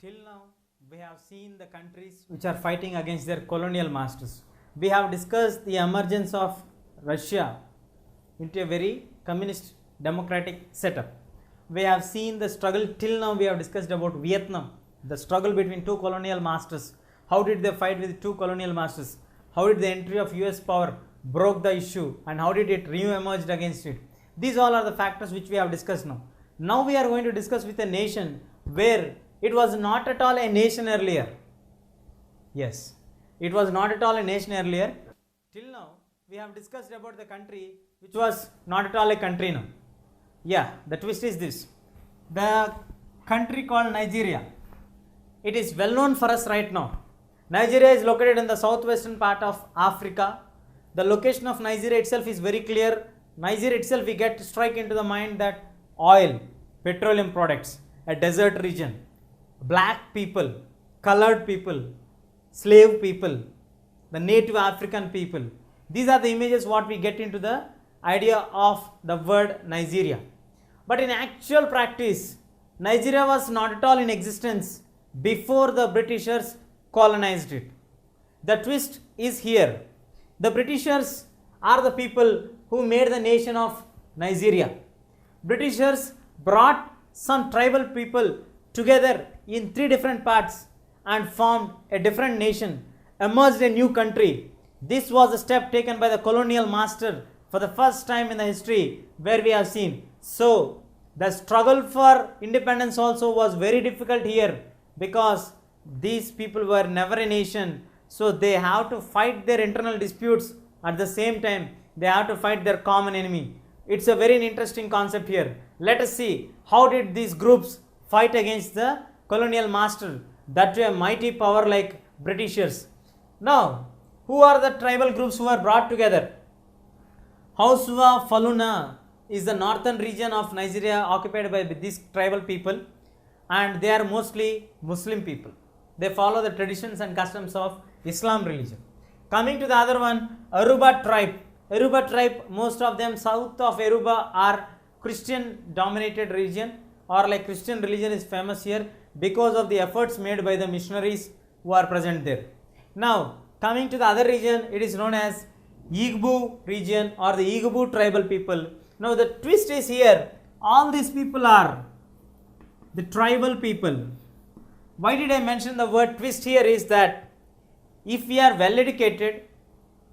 Till now, we have seen the countries which are fighting against their colonial masters. We have discussed the emergence of Russia into a very communist democratic setup. We have seen the struggle. Till now we have discussed about Vietnam, the struggle between two colonial masters. How did they fight with two colonial masters? How did the entry of US power broke the issue, and how did it re-emerged against it? These all are the factors which we have discussed now. Now we are going to discuss with a nation where it was not at all a nation earlier. Yes, it was not at all a nation earlier. Till now we have discussed about the country which was not at all a country now. Yeah, the twist is this. The country called Nigeria, it is well known for us right now. Nigeria is located in the southwestern part of Africa. The location of Nigeria itself is very clear. Nigeria itself, we get to strike into the mind that oil, petroleum products, a desert region, black people, colored people, slave people, the native African people. These are the images what we get into the idea of the word Nigeria. But in actual practice, Nigeria was not at all in existence before the Britishers colonized it. The twist is here. The Britishers are the people who made the nation of Nigeria. Britishers brought some tribal people together in three different parts and formed a different nation, emerged a new country. This was a step taken by the colonial master for the first time in the history where we have seen. So, the struggle for independence also was very difficult here because these people were never a nation. So, they have to fight their internal disputes at the same time. They have to fight their common enemy. It's a very interesting concept here. Let us see how did these groups fight against the colonial master, that to a mighty power like Britishers. Now, who are the tribal groups who are brought together? Hausa Faluna is the northern region of Nigeria occupied by these tribal people, and they are mostly Muslim people. They follow the traditions and customs of Islam religion. Coming to the other one, Yoruba tribe. Yoruba tribe, most of them south of Yoruba are Christian dominated region, or like Christian religion is famous here because of the efforts made by the missionaries who are present there. Now, coming to the other region, it is known as Igbo region or the Igbo tribal people. Now, the twist is here, all these people are the tribal people. Why did I mention the word twist here is that if we are well educated,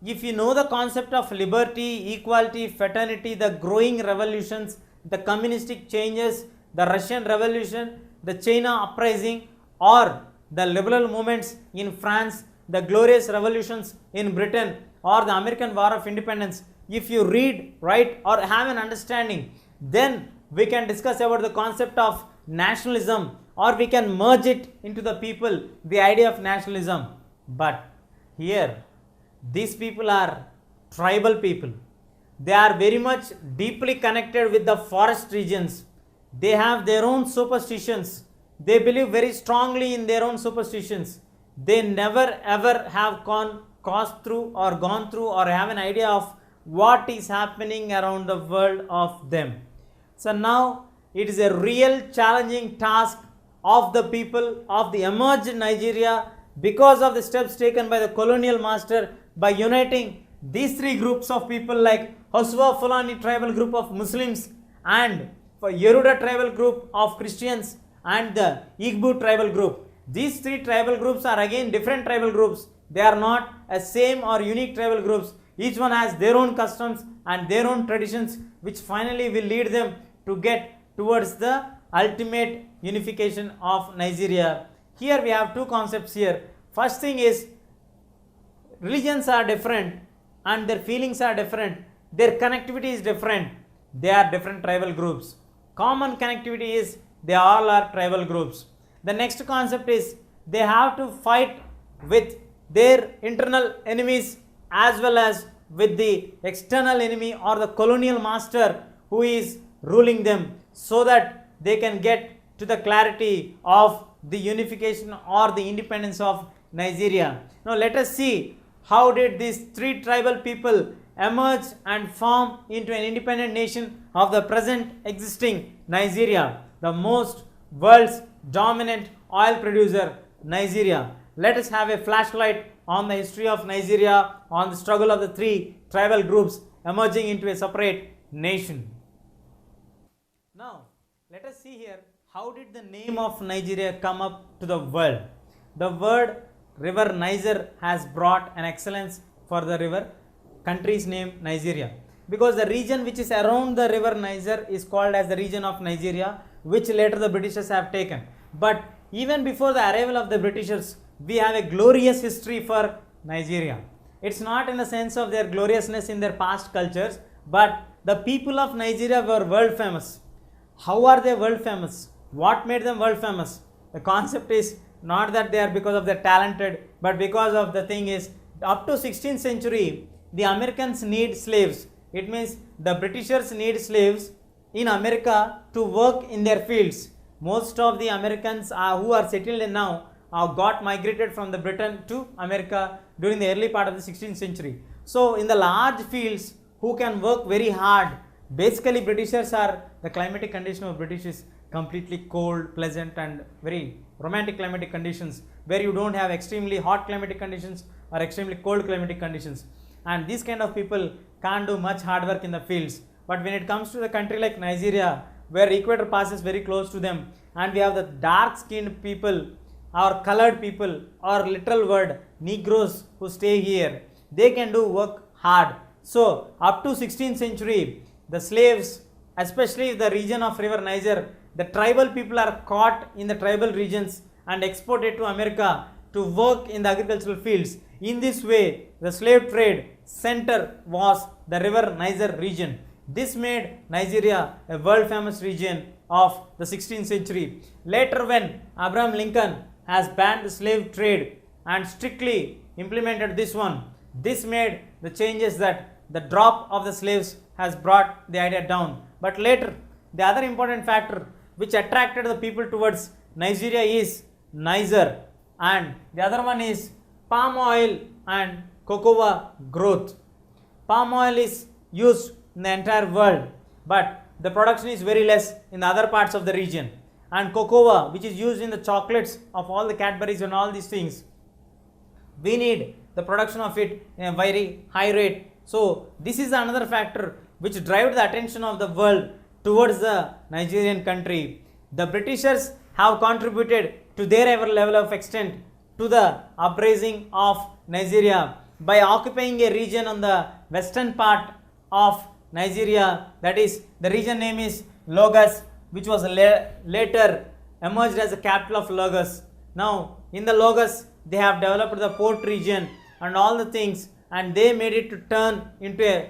if you know the concept of liberty, equality, fraternity, the growing revolutions, the communistic changes, the Russian Revolution, the China uprising, or the liberal movements in France, the glorious revolutions in Britain, or the American War of Independence, if you read, write, or have an understanding, then we can discuss about the concept of nationalism, or we can merge it into the people, the idea of nationalism. But here, these people are tribal people. They are very much deeply connected with the forest regions. They have their own superstitions. They believe very strongly in their own superstitions. They never ever have gone through or have an idea of what is happening around the world of them. So now it is a real challenging task of the people of the emerged Nigeria because of the steps taken by the colonial master by uniting these three groups of people like Hausa Fulani tribal group of Muslims and for Yoruba tribal group of Christians and the Igbo tribal group. These three tribal groups are again different tribal groups. They are not a same or unique tribal groups. Each one has their own customs and their own traditions, which finally will lead them to get towards the ultimate unification of Nigeria. Here we have two concepts here. First thing is, religions are different and their feelings are different. Their connectivity is different. They are different tribal groups. Common connectivity is they all are tribal groups. The next concept is they have to fight with their internal enemies as well as with the external enemy or the colonial master who is ruling them, so that they can get to the clarity of the unification or the independence of Nigeria. Now let us see how did these three tribal people emerge and form into an independent nation of the present existing Nigeria, the most world's dominant oil producer Nigeria. Let us have a flashlight on the history of Nigeria, on the struggle of the three tribal groups emerging into a separate nation. Now, let us see here, how did the name of Nigeria come up to the world? The word river Niger has brought an excellence for the river country's name Nigeria, because the region which is around the river Niger is called as the region of Nigeria, which later the Britishers have taken. But even before the arrival of the Britishers, we have a glorious history for Nigeria. It's not in the sense of their gloriousness in their past cultures, but the people of Nigeria were world famous. How are they world famous? What made them world famous? The concept is not that they are because of their talented, but because of the thing is, up to 16th century, the Americans need slaves. It means the Britishers need slaves in America to work in their fields. Most of the Americans who are settled in now got migrated from the Britain to America during the early part of the 16th century. So in the large fields, who can work very hard, basically Britishers are, the climatic condition of British is completely cold, pleasant and very romantic climatic conditions, where you don't have extremely hot climatic conditions or extremely cold climatic conditions, and these kind of people can't do much hard work in the fields. But when it comes to the country like Nigeria, where equator passes very close to them, and we have the dark skinned people or colored people, or literal word Negroes who stay here, they can do work hard. So up to 16th century, the slaves, especially the region of river Niger, the tribal people are caught in the tribal regions and exported to America to work in the agricultural fields. In this way, the slave trade center was the river Niger region. This made Nigeria a world famous region of the 16th century. Later, when Abraham Lincoln has banned the slave trade and strictly implemented this one, this made the changes that the drop of the slaves has brought the idea down. But later, the other important factor which attracted the people towards Nigeria is Niger, and the other one is palm oil and cocoa growth. Palm oil is used in the entire world, but the production is very less in the other parts of the region, and cocoa, which is used in the chocolates of all the Cadbury's and all these things, we need the production of it in a very high rate. So this is another factor which drives the attention of the world towards the Nigerian country. The Britishers have contributed to their ever level of extent to the upraising of Nigeria by occupying a region on the western part of Nigeria, that is, the region name is Lagos, which was later emerged as the capital of Lagos. Now in the Lagos, they have developed the port region and all the things, and they made it to turn into a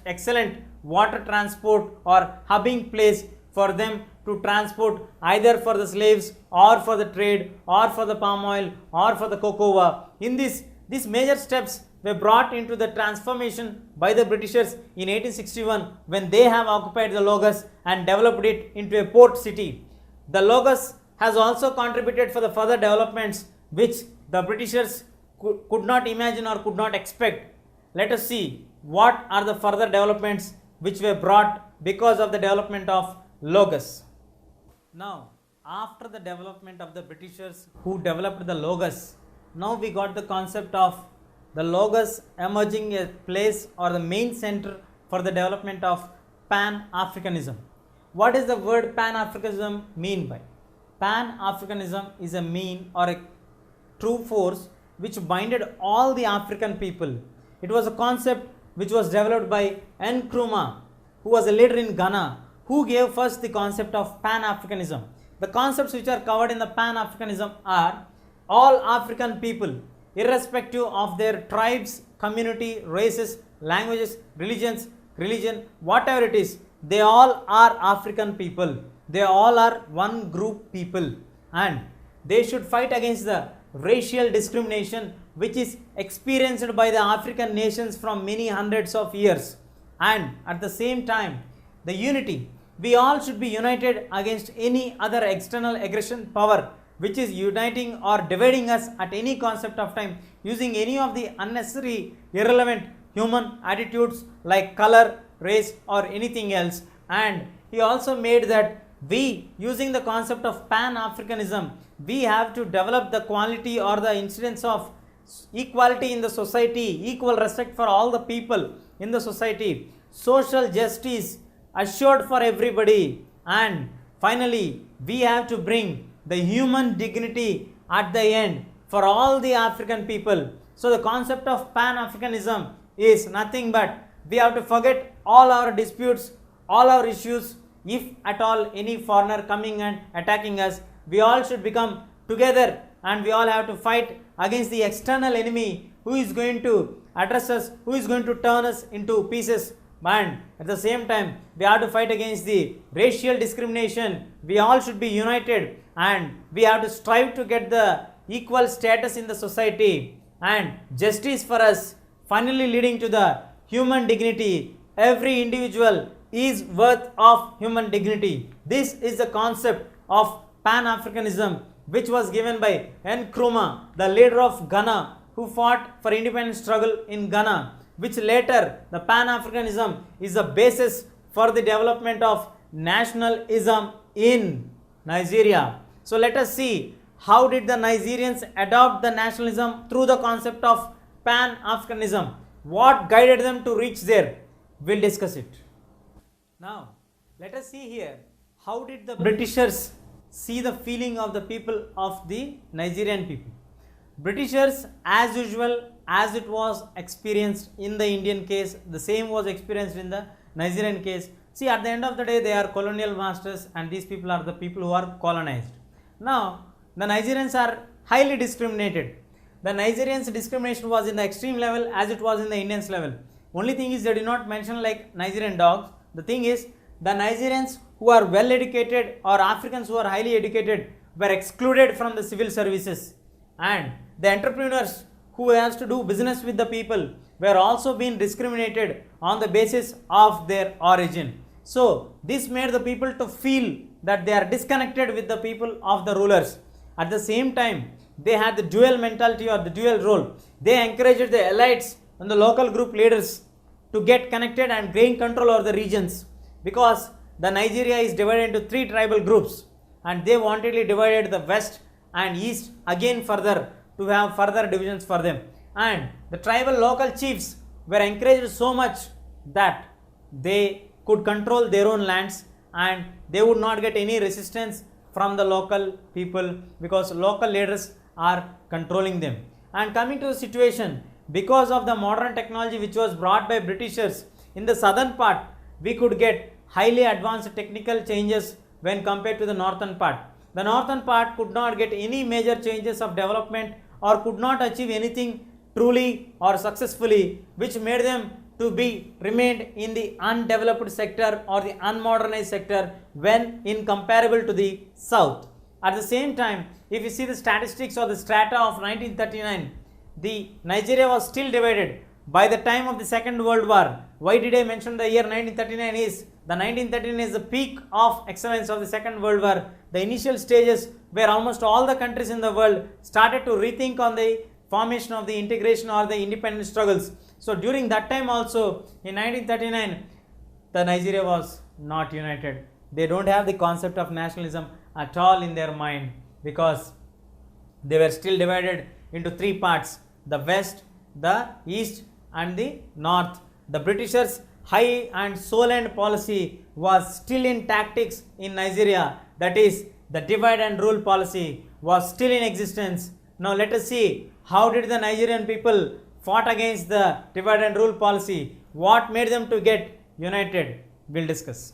excellent water transport or hubbing place for them to transport either for the slaves or for the trade or for the palm oil or for the cocoa. In these major steps were brought into the transformation by the Britishers in 1861, when they have occupied the Lagos and developed it into a port city. The Lagos has also contributed for the further developments which the Britishers could not imagine or could not expect. Let us see what are the further developments which were brought because of the development of Lagos. Now, after the development of the Britishers who developed the Lagos, now we got the concept of the Lagos emerging a place or the main center for the development of Pan-Africanism. What does the word Pan-Africanism mean by? Pan-Africanism is a mean or a true force which binded all the African people. It was a concept which was developed by Nkrumah, who was a leader in Ghana, who gave first the concept of Pan-Africanism. The concepts which are covered in the Pan-Africanism are all African people, irrespective of their tribes, community, races, languages, religion, whatever it is, they all are African people. They all are one group people, and they should fight against the racial discrimination which is experienced by the African nations from many hundreds of years. And at the same time, the unity, we all should be united against any other external aggression power which is uniting or dividing us at any concept of time, using any of the unnecessary, irrelevant human attitudes like color, race or anything else. And he also made that we, using the concept of Pan-Africanism, we have to develop the quality or the incidence of equality in the society, equal respect for all the people in the society, social justice assured for everybody, and finally we have to bring the human dignity at the end for all the African people. So the concept of Pan-Africanism is nothing but we have to forget all our disputes, all our issues. If at all any foreigner coming and attacking us, we all should become together and we all have to fight against the external enemy who is going to address us, who is going to turn us into pieces. And at the same time, we have to fight against the racial discrimination. We all should be united and we have to strive to get the equal status in the society and justice for us, finally leading to the human dignity. Every individual is worth of human dignity. This is the concept of Pan-Africanism, which was given by Nkrumah, the leader of Ghana, who fought for independence struggle in Ghana, which later the Pan-Africanism is the basis for the development of nationalism in Nigeria. So let us see how did the Nigerians adopt the nationalism through the concept of Pan-Africanism. What guided them to reach there? We'll discuss it. Now, let us see here, how did the Britishers see the feeling of the people of the Nigerian people? Britishers, as usual, as it was experienced in the Indian case, the same was experienced in the Nigerian case. See, at the end of the day, they are colonial masters and these people are the people who are colonized. Now, the Nigerians are highly discriminated. The Nigerians' discrimination was in the extreme level as it was in the Indians level. Only thing is they did not mention like Nigerian dogs. The thing is, the Nigerians who are well educated or Africans who are highly educated were excluded from the civil services, and the entrepreneurs who has to do business with the people were also being discriminated on the basis of their origin. So this made the people to feel that they are disconnected with the people of the rulers. At the same time, they had the dual mentality or the dual role. They encouraged the elites and the local group leaders to get connected and gain control over the regions, because the Nigeria is divided into 3 tribal groups and they wantedly divided the west and east again further to have further divisions for them. And the tribal local chiefs were encouraged so much that they could control their own lands and they would not get any resistance from the local people because local leaders are controlling them. And coming to the situation, because of the modern technology which was brought by Britishers in the southern part, we could get highly advanced technical changes when compared to the northern part. The northern part could not get any major changes of development or could not achieve anything truly or successfully, which made them to be remained in the undeveloped sector or the unmodernized sector when incomparable to the south. At the same time, if you see the statistics or the strata of 1939, the Nigeria was still divided by the time of the Second World War. Why did I mention the year 1939 is, the 1939 is the peak of excellence of the Second World War, the initial stages where almost all the countries in the world started to rethink on the formation of the integration or the independence struggles. So during that time also, in 1939, the Nigeria was not united. They don't have the concept of nationalism at all in their mind because they were still divided into 3 parts, the west, the east and the north. The Britishers' high and soul end policy was still in tactics in Nigeria, that is the divide and rule policy was still in existence. Now let us see how did the Nigerian people fought against the divide and rule policy, what made them to get united, we'll discuss.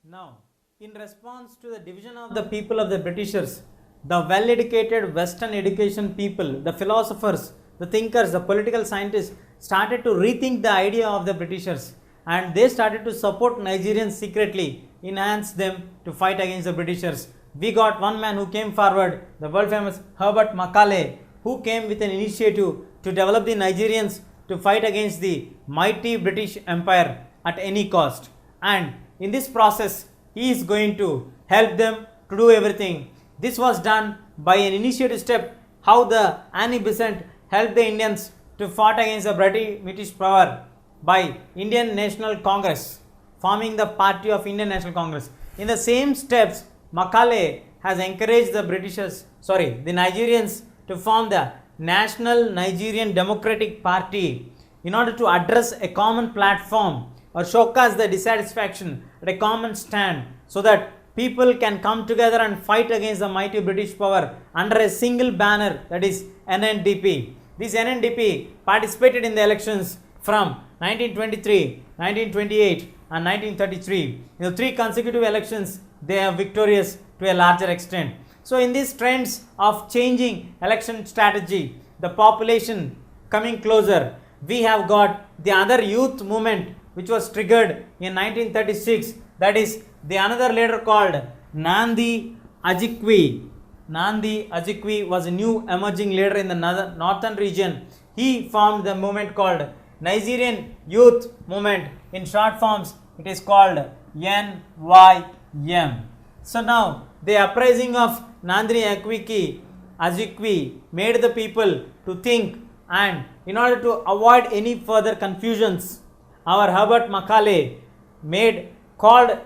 Now, in response to the division of the people of the Britishers, the well-educated Western education people, the philosophers, the thinkers, the political scientists started to rethink the idea of the Britishers and they started to support Nigerians secretly, enhance them to fight against the Britishers. We got one man who came forward, the world famous Herbert Macaulay, who came with an initiative to develop the Nigerians to fight against the mighty British Empire at any cost. And in this process, he is going to help them to do everything. This was done by an initiative step, how the Annie Besant helped the Indians to fight against the British power by Indian National Congress, forming the party of Indian National Congress. in the same steps, Macaulay has encouraged the the Nigerians to form the National Nigerian Democratic Party in order to address a common platform or showcase the dissatisfaction at a common stand, so that people can come together and fight against the mighty British power under a single banner, that is NNDP. This NNDP participated in the elections from 1923, 1928 and 1933. In the 3 consecutive elections, they are victorious to a larger extent. So in these trends of changing election strategy, the population coming closer, we have got the other youth movement which was triggered in 1936, that is the another leader called Nandi Ajikwi. Nandi Ajikwi was a new emerging leader in the northern region. He formed the movement called Nigerian Youth Movement. In short forms, it is called NYM. So now the uprising of Nandi Ajikwi made the people to think, and in order to avoid any further confusions, our Herbert Macaulay called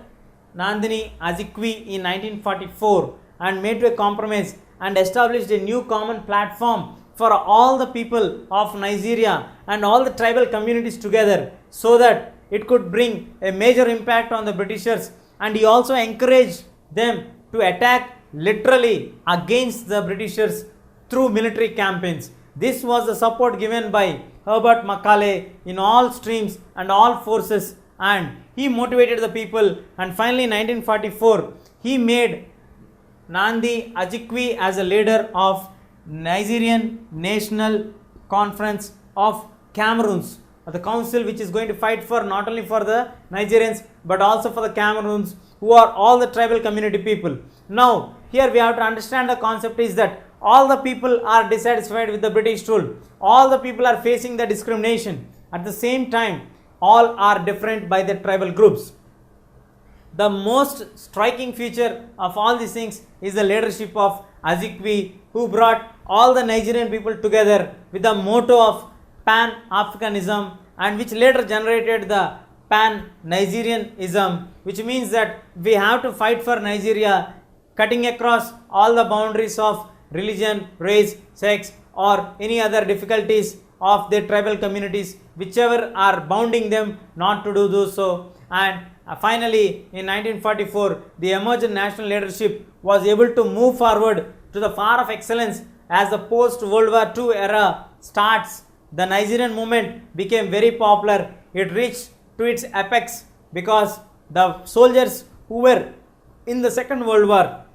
Nandini Ajikwi in 1944 and made to a compromise and established a new common platform for all the people of Nigeria and all the tribal communities together, so that it could bring a major impact on the Britishers. And he also encouraged them to attack literally against the Britishers through military campaigns. This was the support given by Herbert Macaulay in all streams and all forces, and he motivated the people, and finally in 1944 he made Nandi Ajikwi as a leader of Nigerian National Conference of Cameroons, the council which is going to fight for not only for the Nigerians but also for the Cameroons, who are all the tribal community people. Now here we have to understand the concept is that all the people are dissatisfied with the British rule. All the people are facing the discrimination. At the same time, all are different by the tribal groups. The most striking feature of all these things is the leadership of Ajikwi, who brought all the Nigerian people together with the motto of Pan-Africanism, and which later generated the Pan-Nigerianism, which means that we have to fight for Nigeria, cutting across all the boundaries of religion, race, sex or any other difficulties of their tribal communities, whichever are bounding them not to do so. And finally in 1944 the emergent national leadership was able to move forward to the far of excellence. As the post World War II era starts, the Nigerian movement became very popular. It reached to its apex because the soldiers who were in the Second World War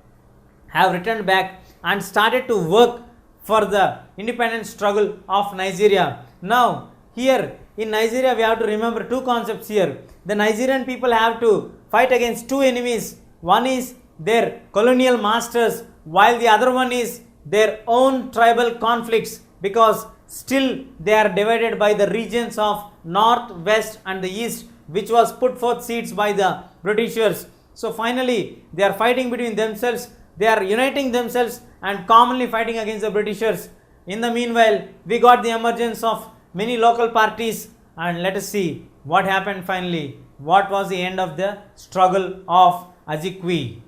have returned back and started to work for the independent struggle of Nigeria. Now here in Nigeria we have to remember 2 concepts here. The Nigerian people have to fight against 2 enemies. One is their colonial masters, while the other one is their own tribal conflicts, because still they are divided by the regions of north, west and the east, which was put forth seeds by the Britishers. So finally they are fighting between themselves. They are uniting themselves and commonly fighting against the Britishers. In the meanwhile, we got the emergence of many local parties, and let us see what happened finally. What was the end of the struggle of Ajikwi?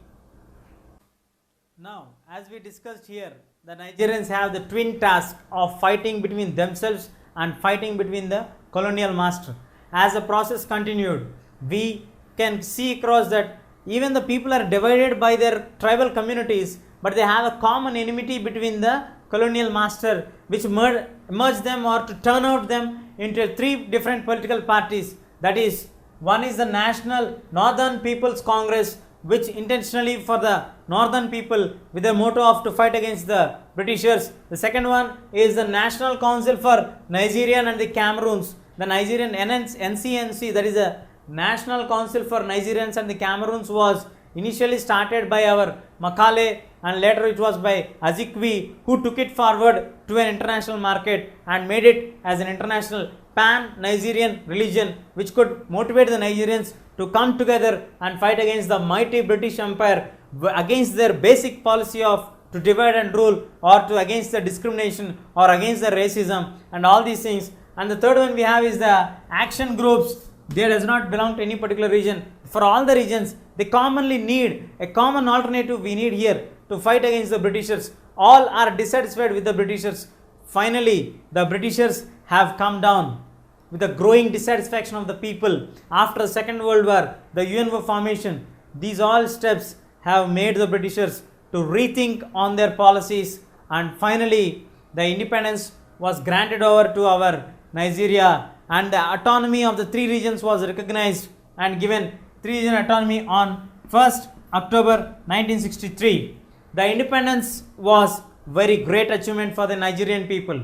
Now, as we discussed here, the Nigerians have the twin task of fighting between themselves and fighting between the colonial master. As the process continued, we can see across that even the people are divided by their tribal communities, but they have a common enmity between the colonial master, which merged them or to turn out them into 3 different political parties. That is, one is the National Northern People's Congress, which intentionally for the northern people with the motto of to fight against the Britishers. The second one is the National Council for Nigerian and the Cameroons. The Nigerian NCNC, that is a National Council for Nigerians and the Cameroons, was initially started by our Macaulay, and later it was by Ajikwi, who took it forward to an international market and made it as an international Pan-Nigerian religion, which could motivate the Nigerians to come together and fight against the mighty British Empire, against their basic policy of to divide and rule, or to against the discrimination or against the racism and all these things. And the third one we have is the action groups. They does not belong to any particular region. For all the regions, They commonly need a common alternative we need here to fight against the Britishers. All are dissatisfied with the Britishers. Finally, the Britishers have come down with the growing dissatisfaction of the people after the Second World War, the UNO formation. These all steps have made the Britishers to rethink on their policies, and finally the independence was granted over to our Nigeria, and the autonomy of the three regions was recognized and given three-region autonomy on 1st October 1963. The independence was very great achievement for the Nigerian people,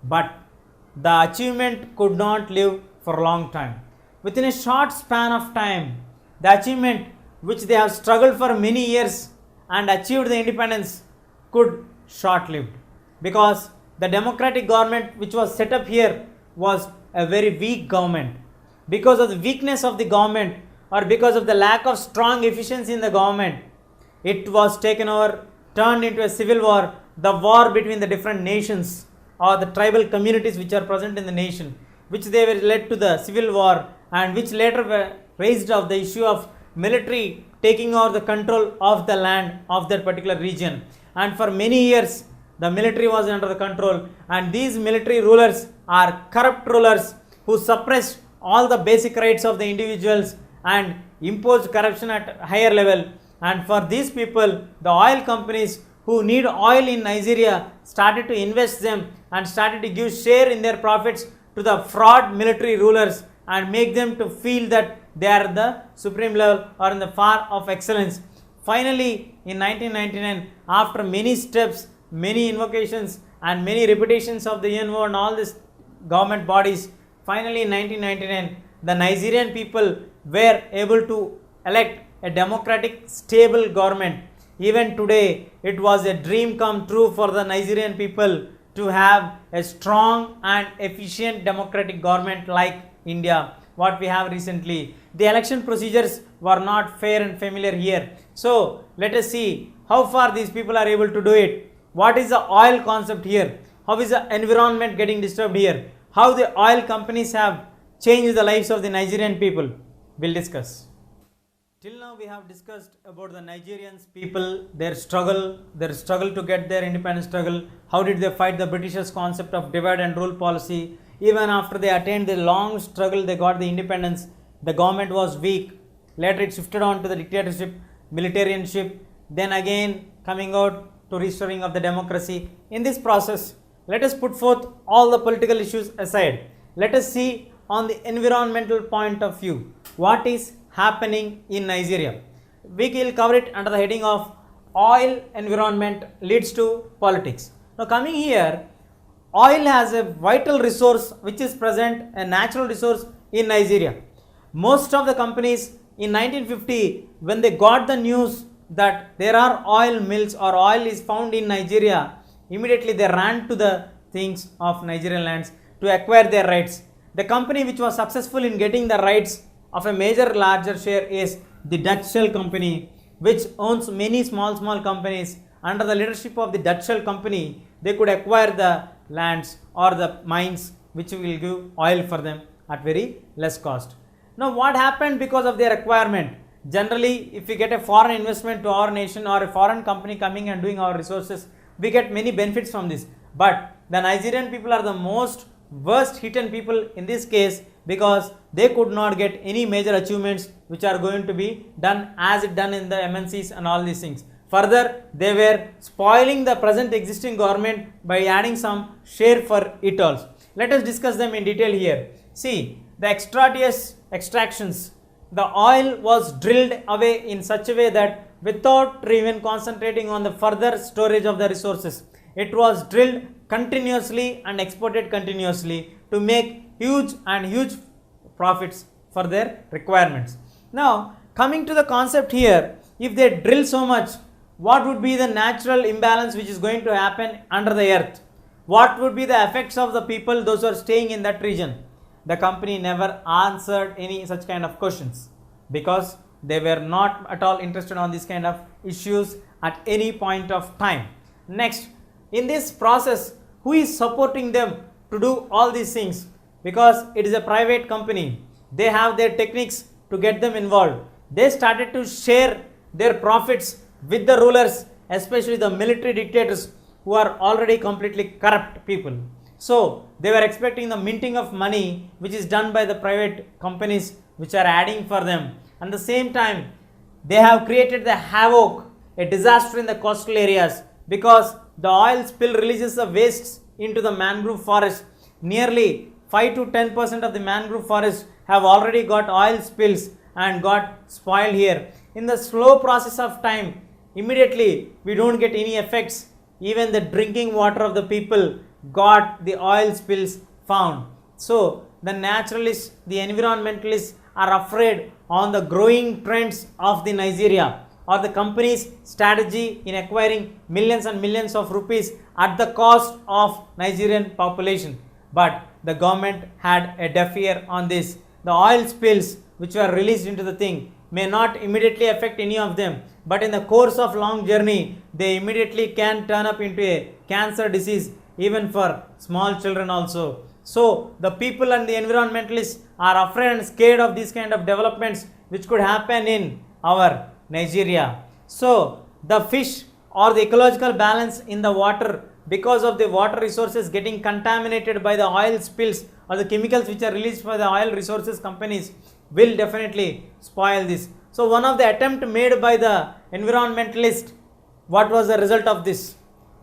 but the achievement could not live for a long time. Within a short span of time, the achievement which they have struggled for many years and achieved the independence could short-lived, because the democratic government which was set up here was a very weak government. Because of the weakness of the government, or because of the lack of strong efficiency in the government, it was taken over, turned into a civil war, the war between the different nations or the tribal communities which are present in the nation, which they were led to the civil war, and which later were raised of the issue of military taking over the control of the land of that particular region. And for many years the military was under the control, and these military rulers are corrupt rulers who suppressed all the basic rights of the individuals and imposed corruption at higher level. And for these people, the oil companies who need oil in Nigeria started to invest them and started to give share in their profits to the fraud military rulers and make them to feel that they are the supreme level or in the far of excellence. Finally, in 1999, after many steps, many invocations and many repetitions of the UNO and all these government bodies, finally in 1999, the Nigerian people were able to elect a democratic, stable government. Even today, it was a dream come true for the Nigerian people to have a strong and efficient democratic government like India, what we have recently. The election procedures were not fair and familiar here. So, let us see how far these people are able to do it. What is the oil concept here? How is the environment getting disturbed here? How the oil companies have changed the lives of the Nigerian people? We'll discuss. Till now we have discussed about the Nigerians people, their struggle to get their independence struggle. How did they fight the Britishers' concept of divide and rule policy? Even after they attained the long struggle, they got the independence. The government was weak. Later it shifted on to the dictatorship, militarianship, then again coming out to restoring of the democracy. In this process, let us put forth all the political issues aside. Let us see on the environmental point of view what is happening in Nigeria. We will cover it under the heading of oil environment leads to politics. Now coming here, oil has a vital resource which is present, a natural resource in Nigeria. Most of the companies in 1950, when they got the news that there are oil mills or oil is found in Nigeria, immediately they ran to the things of Nigerian lands to acquire their rights. The company which was successful in getting the rights of a major larger share is the Dutch Shell company, which owns many small companies. Under the leadership of the Dutch Shell company, they could acquire the lands or the mines which will give oil for them at very less cost. Now what happened because of their acquirement? Generally, if we get a foreign investment to our nation or a foreign company coming and doing our resources, we get many benefits from this. But the Nigerian people are the most worst hidden people in this case, because they could not get any major achievements which are going to be done as it done in the MNCs and all these things. Further, they were spoiling the present existing government by adding some share for it also. Let us discuss them in detail here. See, the extraneous extractions. The oil was drilled away in such a way that without even concentrating on the further storage of the resources, it was drilled continuously and exported continuously to make huge profits for their requirements. Now coming to the concept here, if they drill so much, what would be the natural imbalance which is going to happen under the earth? What would be the effects of the people, those who are staying in that region? The company never answered any such kind of questions, because they were not at all interested on this kind of issues at any point of time. Next, in this process, who is supporting them to do all these things? Because it is a private company, they have their techniques to get them involved. they started to share their profits with the rulers, especially the military dictators who are already completely corrupt people. So they were expecting the minting of money which is done by the private companies which are adding for them. At the same time, they have created the havoc, a disaster in the coastal areas, because the oil spill releases the wastes into the mangrove forest. Nearly 5 to 10% of the mangrove forest have already got oil spills and got spoiled here. In the slow process of time, immediately we don't get any effects. Even the drinking water of the people got the oil spills found. So the naturalists, the environmentalists are afraid on the growing trends of the Nigeria or the company's strategy in acquiring millions and millions of rupees at the cost of Nigerian population. But the government had a deaf ear on this. The oil spills which were released into the thing may not immediately affect any of them, but in the course of long journey, they immediately can turn up into a cancer disease even for small children also. So the people and the environmentalists are afraid and scared of these kind of developments which could happen in our Nigeria. So the fish or the ecological balance in the water, because of the water resources getting contaminated by the oil spills or the chemicals which are released by the oil resources companies, will definitely spoil this. So one of the attempt made by the environmentalist, what was the result of this?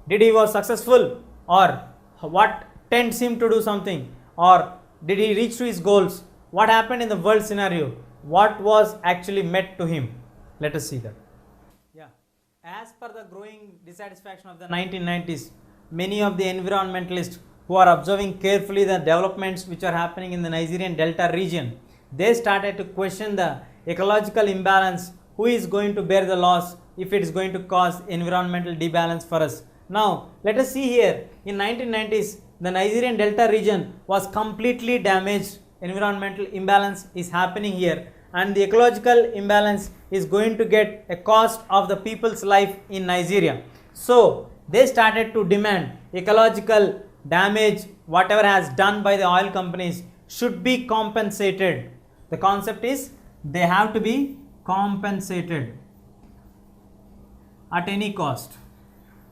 Did he was successful, or what tempts him to do something, or did he reach to his goals? What happened in the world scenario? What was actually met to him? Let us see that. Yeah, as per the growing dissatisfaction of the 1990s, many of the environmentalists who are observing carefully the developments which are happening in the Nigerian Delta region, they started to question the ecological imbalance. Who is going to bear the loss if it is going to cause environmental debalance for us? Now let us see here, in 1990s the Nigerian Delta region was completely damaged. Environmental imbalance is happening here, and the ecological imbalance is going to get a cost of the people's life in Nigeria. So they started to demand ecological damage, whatever has done by the oil companies, should be compensated. The concept is they have to be compensated at any cost.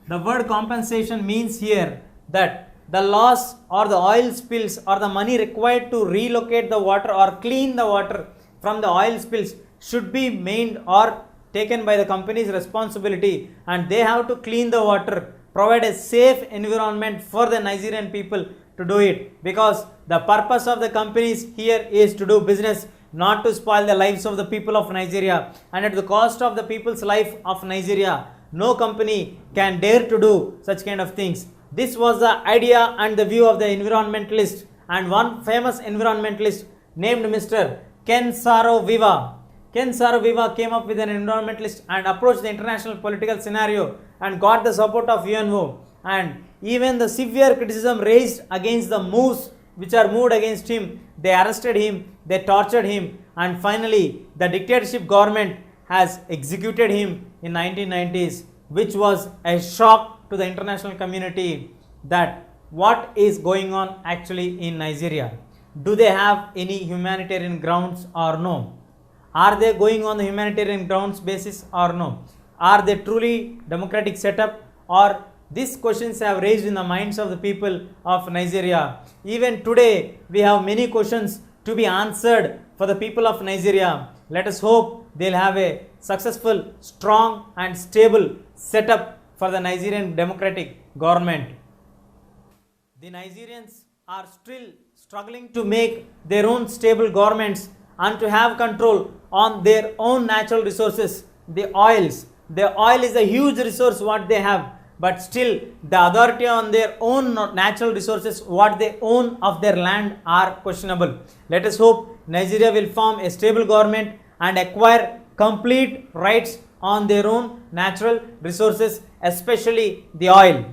The word compensation means here that the loss or the oil spills or the money required to relocate the water or clean the water from the oil spills should be made or taken by the company's responsibility, and they have to clean the water, provide a safe environment for the Nigerian people to do it, because the purpose of the companies here is to do business, not to spoil the lives of the people of Nigeria, and at the cost of the people's life of Nigeria, no company can dare to do such kind of things. This was the idea and the view of the environmentalist, and one famous environmentalist named Mr. Ken Saro-Wiwa. Ken Saro-Wiwa came up with an environmentalist and approached the international political scenario and got the support of UNO, and even the severe criticism raised against the moves which are moved against him. They arrested him, they tortured him, and finally the dictatorship government has executed him in 1990s, which was a shock to the international community that what is going on actually in Nigeria. Do they have any humanitarian grounds or no? Are they going on the humanitarian grounds basis or no? Are they truly democratic setup, or these questions have raised in the minds of the people of Nigeria. Even today we have many questions to be answered for the people of Nigeria. Let us hope they'll have a successful, strong and stable setup for the Nigerian democratic government. The Nigerians are still struggling to make their own stable governments and to have control on their own natural resources, the oils. The oil is a huge resource what they have, but still the authority on their own natural resources what they own of their land are questionable. Let us hope Nigeria will form a stable government and acquire complete rights on their own natural resources, especially the oil.